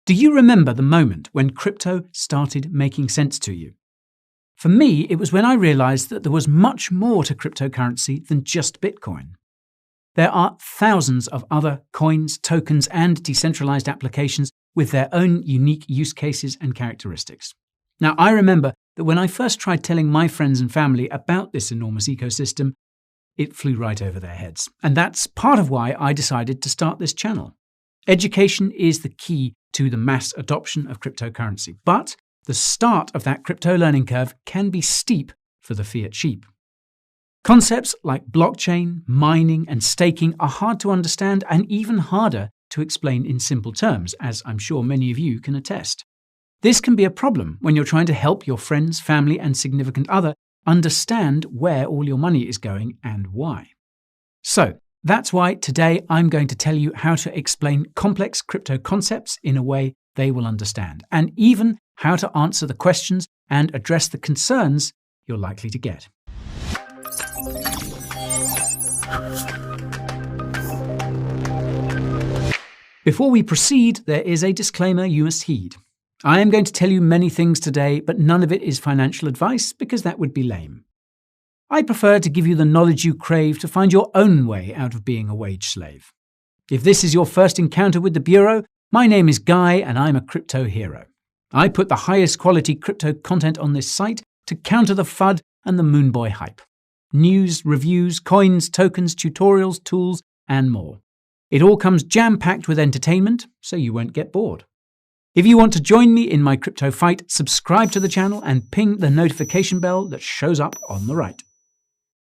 Do you remember the moment when crypto started making sense to you? For me, it was when I realized that there was much more to cryptocurrency than just Bitcoin. There are thousands of other coins, tokens, and decentralized applications with their own unique use cases and characteristics. Now, I remember that when I first tried telling my friends and family about this enormous ecosystem, it flew right over their heads. And that's part of why I decided to start this channel. Education is the key to the mass adoption of cryptocurrency, but the start of that crypto learning curve can be steep for the fiat sheep. Concepts like blockchain, mining, and staking are hard to understand and even harder to explain in simple terms, as I'm sure many of you can attest. This can be a problem when you're trying to help your friends, family, and significant other understand where all your money is going and why. So, that's why today I'm going to tell you how to explain complex crypto concepts in a way they will understand, and even how to answer the questions and address the concerns you're likely to get. Before we proceed, there is a disclaimer you must heed. I am going to tell you many things today, but none of it is financial advice because that would be lame. I prefer to give you the knowledge you crave to find your own way out of being a wage slave. If this is your first encounter with the Bureau, my name is Guy and I'm a crypto hero. I put the highest quality crypto content on this site to counter the FUD and the Moonboy hype. News, reviews, coins, tokens, tutorials, tools, and more. It all comes jam-packed with entertainment, so you won't get bored. If you want to join me in my crypto fight, subscribe to the channel and ping the notification bell that shows up on the right.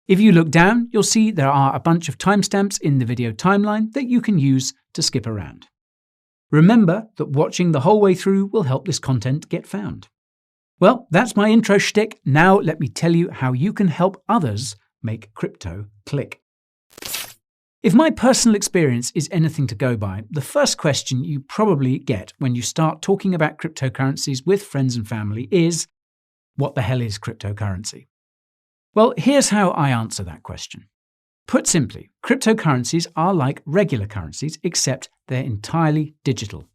If you look down, you'll see there are a bunch of timestamps in the video timeline that you can use to skip around. Remember that watching the whole way through will help this content get found. Well, that's my intro shtick. Now let me tell you how you can help others make crypto click. If my personal experience is anything to go by, the first question you probably get when you start talking about cryptocurrencies with friends and family is, what the hell is cryptocurrency? Well, here's how I answer that question. Put simply, cryptocurrencies are like regular currencies, except they're entirely digital.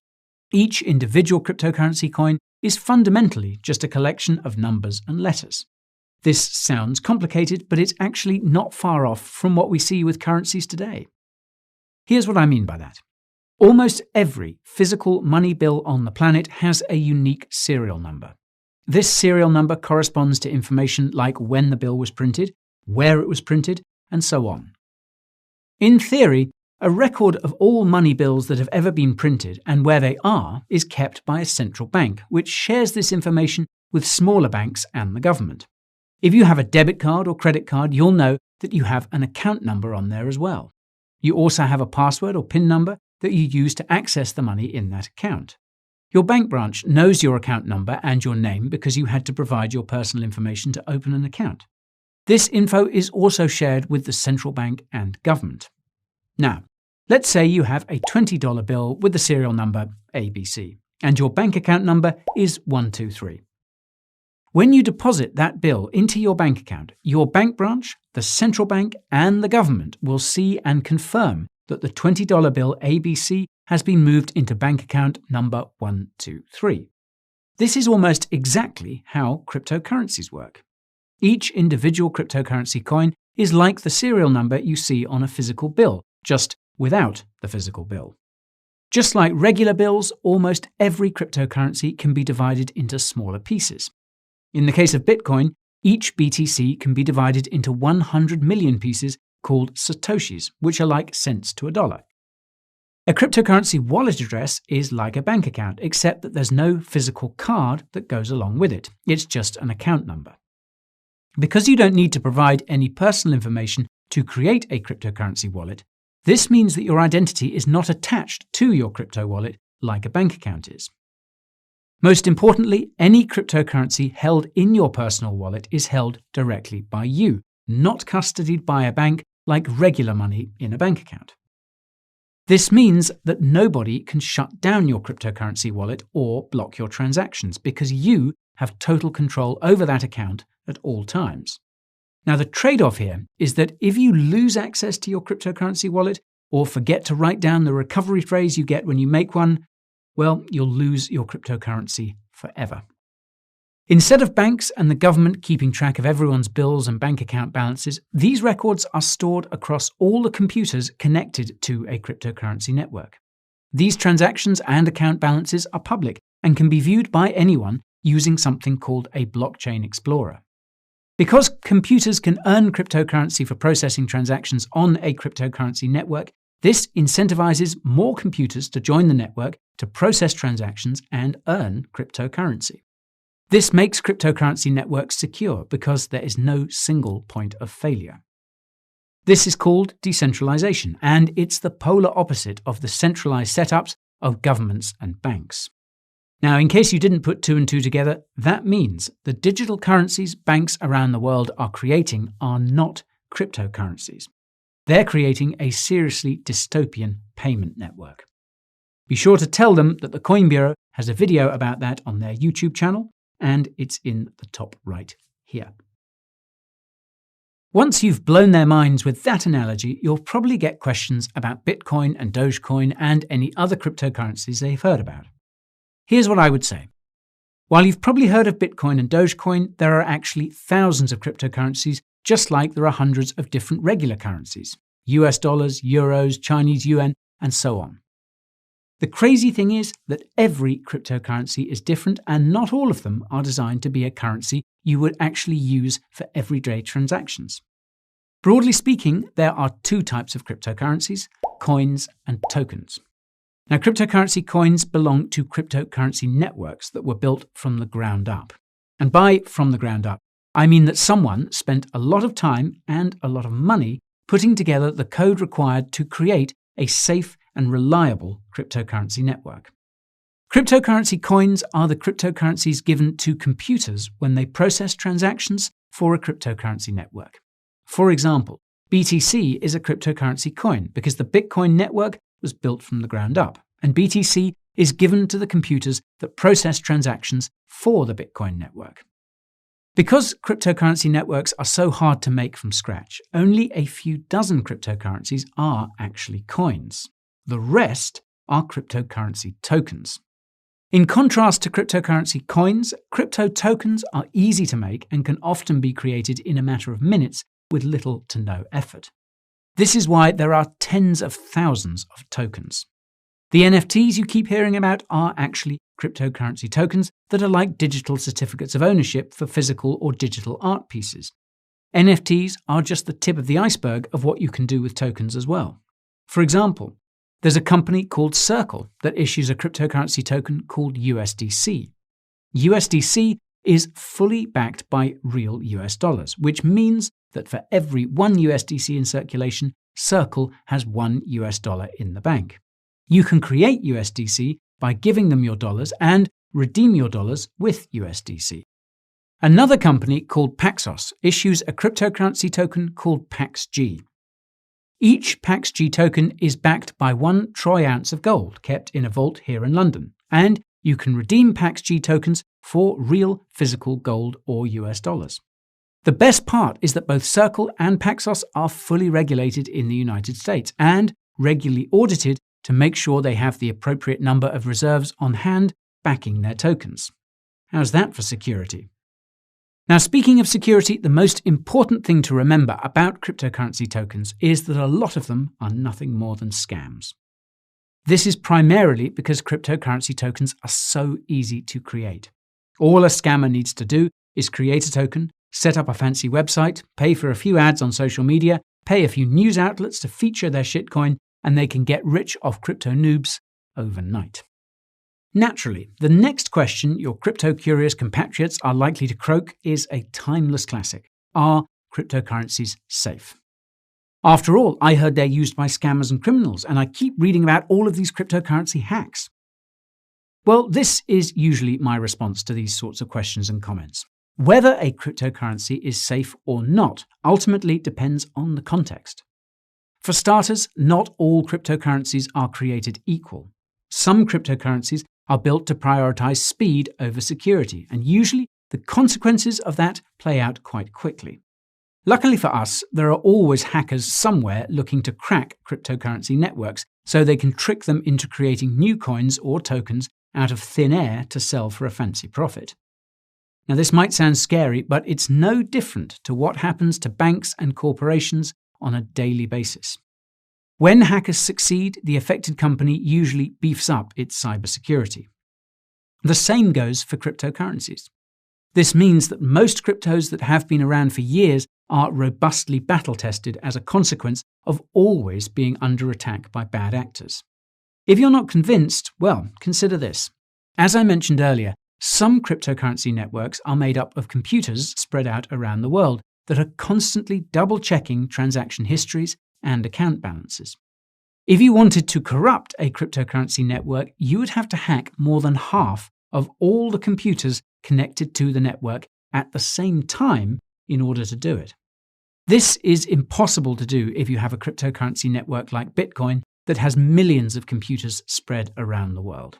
Each individual cryptocurrency coin is fundamentally just a collection of numbers and letters. This sounds complicated, but it's actually not far off from what we see with currencies today. Here's what I mean by that. Almost every physical money bill on the planet has a unique serial number. This serial number corresponds to information like when the bill was printed, where it was printed, and so on. In theory, a record of all money bills that have ever been printed and where they are is kept by a central bank, which shares this information with smaller banks and the government. If you have a debit card or credit card, you'll know that you have an account number on there as well. You also have a password or PIN number that you use to access the money in that account. Your bank branch knows your account number and your name because you had to provide your personal information to open an account. This info is also shared with the central bank and government. Now, let's say you have a $20 bill with the serial number ABC, and your bank account number is 123. When you deposit that bill into your bank account, your bank branch, the central bank, and the government will see and confirm that the $20 bill ABC has been moved into bank account number 123. This is almost exactly how cryptocurrencies work. Each individual cryptocurrency coin is like the serial number you see on a physical bill, just without the physical bill. Just like regular bills, almost every cryptocurrency can be divided into smaller pieces. In the case of Bitcoin, each BTC can be divided into 100 million pieces called satoshis, which are like cents to a dollar. A cryptocurrency wallet address is like a bank account, except that there's no physical card that goes along with it. It's just an account number. Because you don't need to provide any personal information to create a cryptocurrency wallet, this means that your identity is not attached to your crypto wallet like a bank account is. Most importantly, any cryptocurrency held in your personal wallet is held directly by you, not custodied by a bank like regular money in a bank account. This means that nobody can shut down your cryptocurrency wallet or block your transactions because you have total control over that account at all times. Now, the trade-off here is that if you lose access to your cryptocurrency wallet or forget to write down the recovery phrase you get when you make one, well, you'll lose your cryptocurrency forever. Instead of banks and the government keeping track of everyone's bills and bank account balances, these records are stored across all the computers connected to a cryptocurrency network. These transactions and account balances are public and can be viewed by anyone using something called a blockchain explorer. Because computers can earn cryptocurrency for processing transactions on a cryptocurrency network, this incentivizes more computers to join the network to process transactions and earn cryptocurrency. This makes cryptocurrency networks secure because there is no single point of failure. This is called decentralization, and it's the polar opposite of the centralized setups of governments and banks. Now, in case you didn't put two and two together, that means the digital currencies banks around the world are creating are not cryptocurrencies. They're creating a seriously dystopian payment network. Be sure to tell them that the Coin Bureau has a video about that on their YouTube channel, and it's in the top right here. Once you've blown their minds with that analogy, you'll probably get questions about Bitcoin and Dogecoin and any other cryptocurrencies they've heard about. Here's what I would say. While you've probably heard of Bitcoin and Dogecoin, there are actually thousands of cryptocurrencies, just like there are hundreds of different regular currencies: US dollars, euros, Chinese yuan, and so on. The crazy thing is that every cryptocurrency is different, and not all of them are designed to be a currency you would actually use for everyday transactions. Broadly speaking, there are two types of cryptocurrencies: coins and tokens. Now, cryptocurrency coins belong to cryptocurrency networks that were built from the ground up. And by from the ground up, I mean that someone spent a lot of time and a lot of money putting together the code required to create a safe and reliable cryptocurrency network. Cryptocurrency coins are the cryptocurrencies given to computers when they process transactions for a cryptocurrency network. For example, BTC is a cryptocurrency coin because the Bitcoin network was built from the ground up, and BTC is given to the computers that process transactions for the Bitcoin network. Because cryptocurrency networks are so hard to make from scratch, only a few dozen cryptocurrencies are actually coins. The rest are cryptocurrency tokens. In contrast to cryptocurrency coins, crypto tokens are easy to make and can often be created in a matter of minutes with little to no effort. This is why there are tens of thousands of tokens. The NFTs you keep hearing about are actually cryptocurrency tokens that are like digital certificates of ownership for physical or digital art pieces. NFTs are just the tip of the iceberg of what you can do with tokens as well. For example, there's a company called Circle that issues a cryptocurrency token called USDC. USDC is fully backed by real US dollars, which means that for every one USDC in circulation, Circle has $1 in the bank. You can create USDC by giving them your dollars and redeem your dollars with USDC. Another company called Paxos issues a cryptocurrency token called PaxG. Each PaxG token is backed by 1 troy ounce of gold kept in a vault here in London, and you can redeem PaxG tokens for real physical gold or US dollars. The best part is that both Circle and Paxos are fully regulated in the United States and regularly audited to make sure they have the appropriate number of reserves on hand backing their tokens. How's that for security? Now, speaking of security, the most important thing to remember about cryptocurrency tokens is that a lot of them are nothing more than scams. This is primarily because cryptocurrency tokens are so easy to create. All a scammer needs to do is create a token, set up a fancy website, pay for a few ads on social media, pay a few news outlets to feature their shitcoin, and they can get rich off crypto noobs overnight. Naturally, the next question your crypto-curious compatriots are likely to croak is a timeless classic. Are cryptocurrencies safe? After all, I heard they're used by scammers and criminals, and I keep reading about all of these cryptocurrency hacks. Well, this is usually my response to these sorts of questions and comments. Whether a cryptocurrency is safe or not ultimately depends on the context. For starters, not all cryptocurrencies are created equal. Some cryptocurrencies are built to prioritize speed over security, and usually the consequences of that play out quite quickly. Luckily for us, there are always hackers somewhere looking to crack cryptocurrency networks so they can trick them into creating new coins or tokens out of thin air to sell for a fancy profit. Now, this might sound scary, but it's no different to what happens to banks and corporations on a daily basis. When hackers succeed, the affected company usually beefs up its cybersecurity. The same goes for cryptocurrencies. This means that most cryptos that have been around for years are robustly battle-tested as a consequence of always being under attack by bad actors. If you're not convinced, well, consider this. As I mentioned earlier, some cryptocurrency networks are made up of computers spread out around the world that are constantly double-checking transaction histories and account balances. If you wanted to corrupt a cryptocurrency network, you would have to hack more than half of all the computers connected to the network at the same time in order to do it. This is impossible to do if you have a cryptocurrency network like Bitcoin that has millions of computers spread around the world.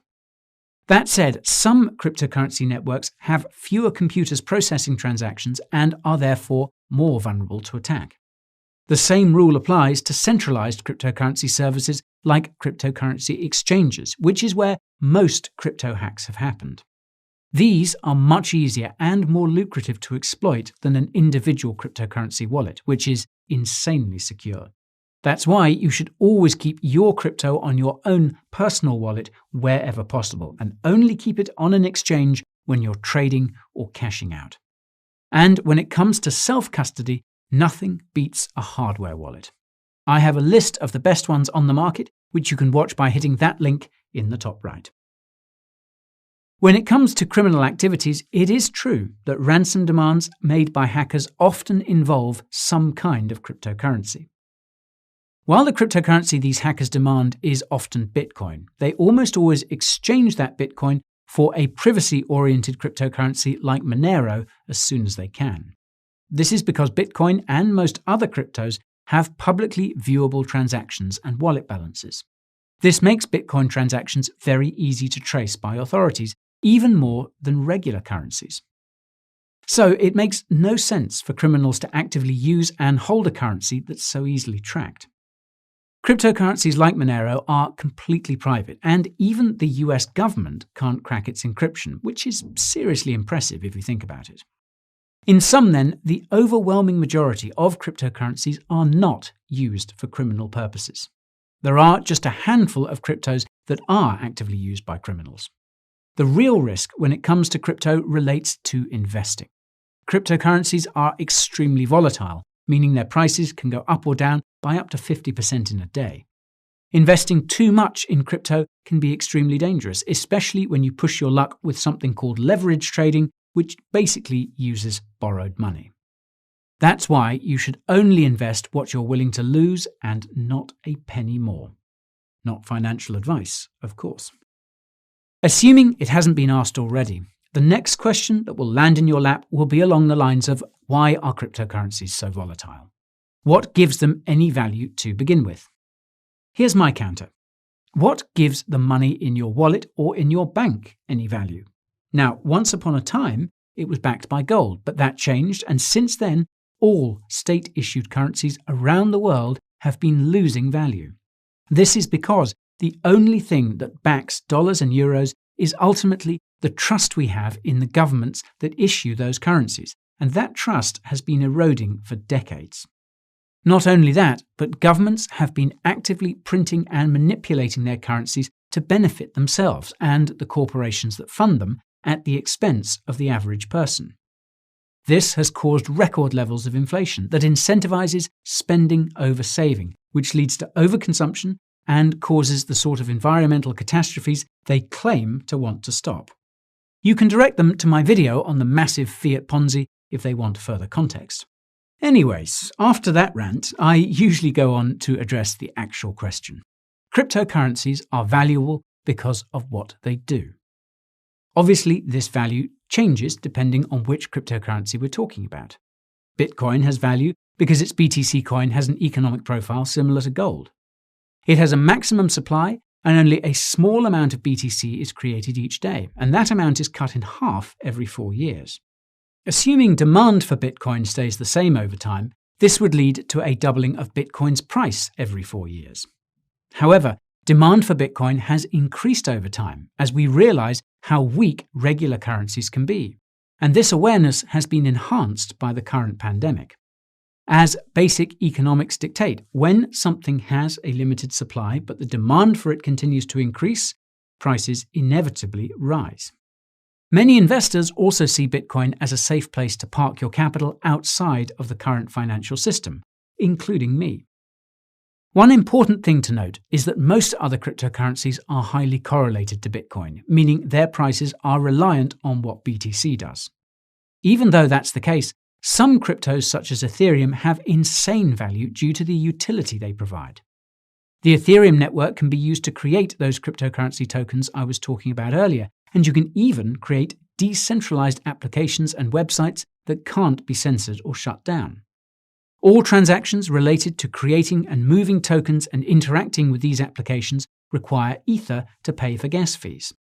That said, some cryptocurrency networks have fewer computers processing transactions and are therefore more vulnerable to attack. The same rule applies to centralized cryptocurrency services like cryptocurrency exchanges, which is where most crypto hacks have happened. These are much easier and more lucrative to exploit than an individual cryptocurrency wallet, which is insanely secure. That's why you should always keep your crypto on your own personal wallet wherever possible, and only keep it on an exchange when you're trading or cashing out. And when it comes to self-custody, nothing beats a hardware wallet. I have a list of the best ones on the market, which you can watch by hitting that link in the top right. When it comes to criminal activities, it is true that ransom demands made by hackers often involve some kind of cryptocurrency. While the cryptocurrency these hackers demand is often Bitcoin, they almost always exchange that Bitcoin for a privacy-oriented cryptocurrency like Monero as soon as they can. This is because Bitcoin and most other cryptos have publicly viewable transactions and wallet balances. This makes Bitcoin transactions very easy to trace by authorities, even more than regular currencies. So it makes no sense for criminals to actively use and hold a currency that's so easily tracked. Cryptocurrencies like Monero are completely private, and even the US government can't crack its encryption, which is seriously impressive if you think about it. In sum then, the overwhelming majority of cryptocurrencies are not used for criminal purposes. There are just a handful of cryptos that are actively used by criminals. The real risk when it comes to crypto relates to investing. Cryptocurrencies are extremely volatile, meaning their prices can go up or down by up to 50% in a day. Investing too much in crypto can be extremely dangerous, especially when you push your luck with something called leverage trading, which basically uses borrowed money. That's why you should only invest what you're willing to lose and not a penny more. Not financial advice, of course. Assuming it hasn't been asked already, the next question that will land in your lap will be along the lines of, why are cryptocurrencies so volatile? What gives them any value to begin with? Here's my counter. What gives the money in your wallet or in your bank any value? Now, once upon a time, it was backed by gold, but that changed, and since then, all state-issued currencies around the world have been losing value. This is because the only thing that backs dollars and euros is ultimately the trust we have in the governments that issue those currencies, and that trust has been eroding for decades. Not only that, but governments have been actively printing and manipulating their currencies to benefit themselves and the corporations that fund them at the expense of the average person. This has caused record levels of inflation that incentivizes spending over saving, which leads to overconsumption and causes the sort of environmental catastrophes they claim to want to stop. You can direct them to my video on the massive fiat Ponzi if they want further context. Anyways, after that rant, I usually go on to address the actual question. Cryptocurrencies are valuable because of what they do. Obviously, this value changes depending on which cryptocurrency we're talking about. Bitcoin has value because its BTC coin has an economic profile similar to gold. It has a maximum supply and only a small amount of BTC is created each day, and that amount is cut in half every 4 years. Assuming demand for Bitcoin stays the same over time, this would lead to a doubling of Bitcoin's price every 4 years. However, demand for Bitcoin has increased over time as we realize how weak regular currencies can be, and this awareness has been enhanced by the current pandemic. As basic economics dictate, when something has a limited supply but the demand for it continues to increase, prices inevitably rise. Many investors also see Bitcoin as a safe place to park your capital outside of the current financial system, including me. One important thing to note is that most other cryptocurrencies are highly correlated to Bitcoin, meaning their prices are reliant on what BTC does. Even though that's the case, some cryptos such as Ethereum have insane value due to the utility they provide. The Ethereum network can be used to create those cryptocurrency tokens I was talking about earlier, and you can even create decentralized applications and websites that can't be censored or shut down. All transactions related to creating and moving tokens and interacting with these applications require Ether to pay for gas fees.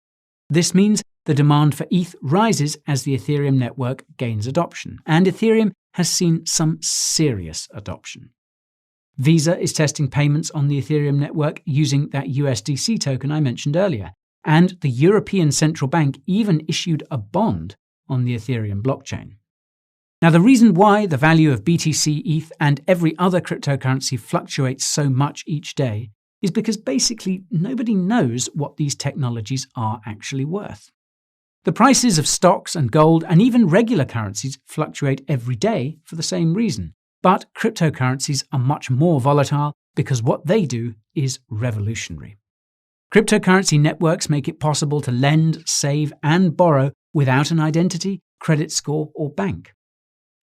This means the demand for ETH rises as the Ethereum network gains adoption, and Ethereum has seen some serious adoption. Visa is testing payments on the Ethereum network using that USDC token I mentioned earlier, and the European Central Bank even issued a bond on the Ethereum blockchain. Now, the reason why the value of BTC, ETH, and every other cryptocurrency fluctuates so much each day is because basically nobody knows what these technologies are actually worth. The prices of stocks and gold and even regular currencies fluctuate every day for the same reason, but cryptocurrencies are much more volatile because what they do is revolutionary. Cryptocurrency networks make it possible to lend, save, and borrow without an identity, credit score, or bank.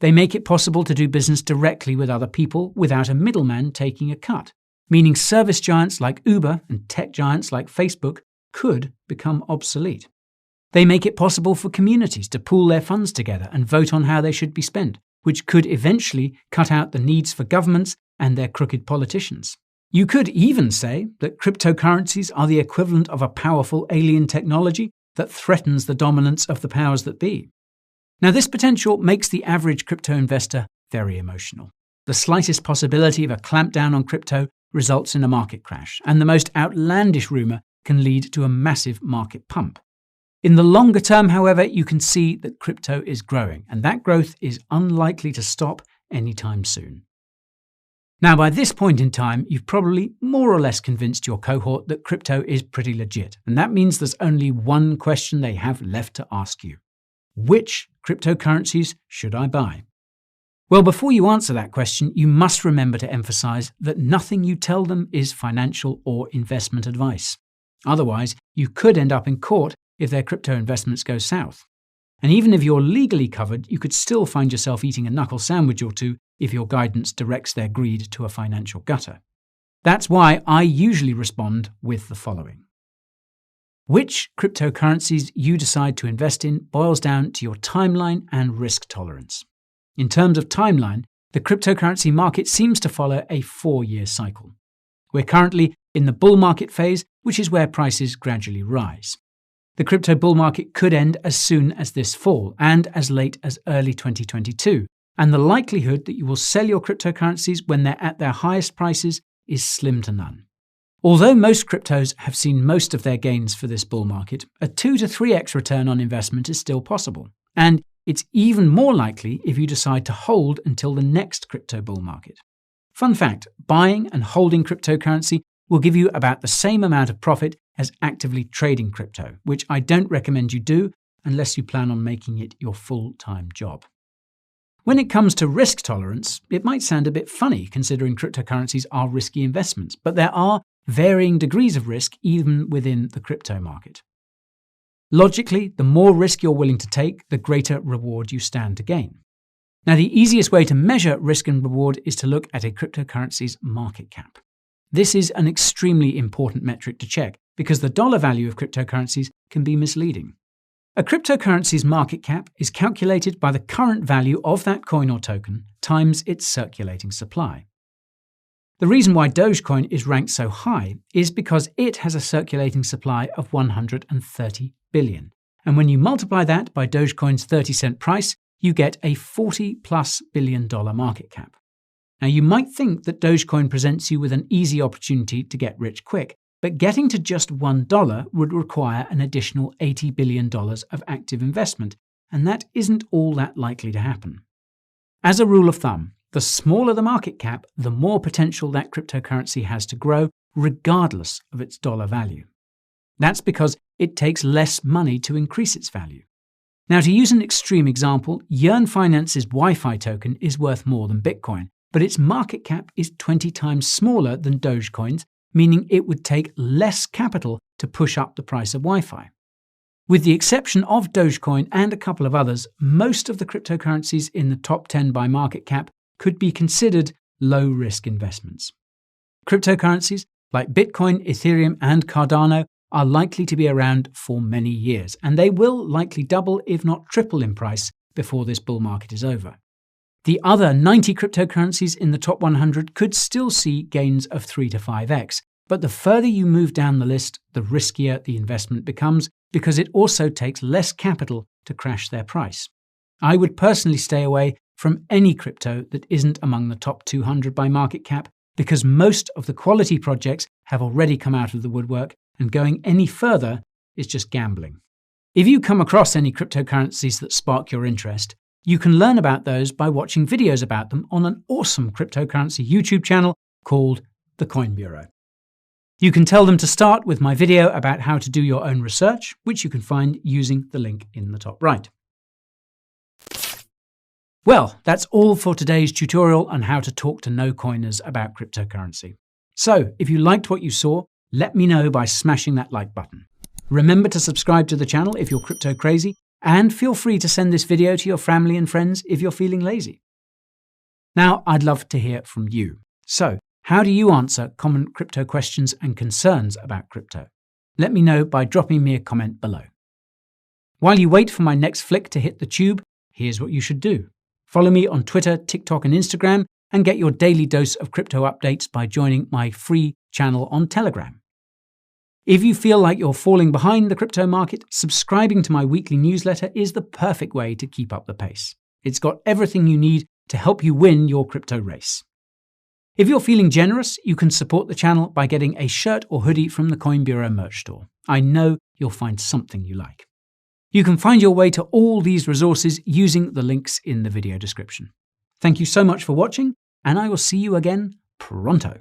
They make it possible to do business directly with other people without a middleman taking a cut, meaning service giants like Uber and tech giants like Facebook could become obsolete. They make it possible for communities to pool their funds together and vote on how they should be spent, which could eventually cut out the needs for governments and their crooked politicians. You could even say that cryptocurrencies are the equivalent of a powerful alien technology that threatens the dominance of the powers that be. Now, this potential makes the average crypto investor very emotional. The slightest possibility of a clampdown on crypto results in a market crash, and the most outlandish rumor can lead to a massive market pump. In the longer term, however, you can see that crypto is growing, and that growth is unlikely to stop anytime soon. Now, by this point in time, you've probably more or less convinced your cohort that crypto is pretty legit, and that means there's only one question they have left to ask you. Which cryptocurrencies should I buy? Well, before you answer that question, you must remember to emphasize that nothing you tell them is financial or investment advice. Otherwise, you could end up in court if their crypto investments go south. And even if you're legally covered, you could still find yourself eating a knuckle sandwich or two if your guidance directs their greed to a financial gutter. That's why I usually respond with the following. Which cryptocurrencies you decide to invest in boils down to your timeline and risk tolerance. In terms of timeline, the cryptocurrency market seems to follow a 4-year cycle. We're currently in the bull market phase, which is where prices gradually rise. The crypto bull market could end as soon as this fall and as late as early 2022, and the likelihood that you will sell your cryptocurrencies when they're at their highest prices is slim to none. Although most cryptos have seen most of their gains for this bull market, a 2 to 3x return on investment is still possible, and it's even more likely if you decide to hold until the next crypto bull market. Fun fact, buying and holding cryptocurrency will give you about the same amount of profit as actively trading crypto, which I don't recommend you do unless you plan on making it your full-time job. When it comes to risk tolerance, it might sound a bit funny considering cryptocurrencies are risky investments, but there are varying degrees of risk even within the crypto market. Logically, the more risk you're willing to take, the greater reward you stand to gain. Now, the easiest way to measure risk and reward is to look at a cryptocurrency's market cap. This is an extremely important metric to check because the dollar value of cryptocurrencies can be misleading. A cryptocurrency's market cap is calculated by the current value of that coin or token times its circulating supply. The reason why Dogecoin is ranked so high is because it has a circulating supply of 130 billion. And when you multiply that by Dogecoin's 30-cent price, you get a $40+ billion market cap. Now, you might think that Dogecoin presents you with an easy opportunity to get rich quick, but getting to just $1 would require an additional $80 billion of active investment, and that isn't all that likely to happen. As a rule of thumb, the smaller the market cap, the more potential that cryptocurrency has to grow, regardless of its dollar value. That's because it takes less money to increase its value. Now, to use an extreme example, Yearn Finance's Wi-Fi token is worth more than Bitcoin, but its market cap is 20 times smaller than Dogecoin's, meaning it would take less capital to push up the price of Wi-Fi. With the exception of Dogecoin and a couple of others, most of the cryptocurrencies in the top 10 by market cap could be considered low-risk investments. Cryptocurrencies like Bitcoin, Ethereum, and Cardano are likely to be around for many years, and they will likely double, if not triple in price before this bull market is over. The other 90 cryptocurrencies in the top 100 could still see gains of 3 to 5x, but the further you move down the list, the riskier the investment becomes because it also takes less capital to crash their price. I would personally stay away from any crypto that isn't among the top 200 by market cap because most of the quality projects have already come out of the woodwork, and going any further is just gambling. If you come across any cryptocurrencies that spark your interest, you can learn about those by watching videos about them on an awesome cryptocurrency YouTube channel called The Coin Bureau. You can tell them to start with my video about how to do your own research, which you can find using the link in the top right. Well, that's all for today's tutorial on how to talk to no-coiners about cryptocurrency. So, if you liked what you saw, let me know by smashing that like button. Remember to subscribe to the channel if you're crypto crazy, and feel free to send this video to your family and friends if you're feeling lazy. Now, I'd love to hear from you. So, how do you answer common crypto questions and concerns about crypto? Let me know by dropping me a comment below. While you wait for my next flick to hit the tube, here's what you should do. Follow me on Twitter, TikTok, and Instagram, and get your daily dose of crypto updates by joining my free channel on Telegram. If you feel like you're falling behind the crypto market, subscribing to my weekly newsletter is the perfect way to keep up the pace. It's got everything you need to help you win your crypto race. If you're feeling generous, you can support the channel by getting a shirt or hoodie from the Coin Bureau merch store. I know you'll find something you like. You can find your way to all these resources using the links in the video description. Thank you so much for watching, and I will see you again pronto.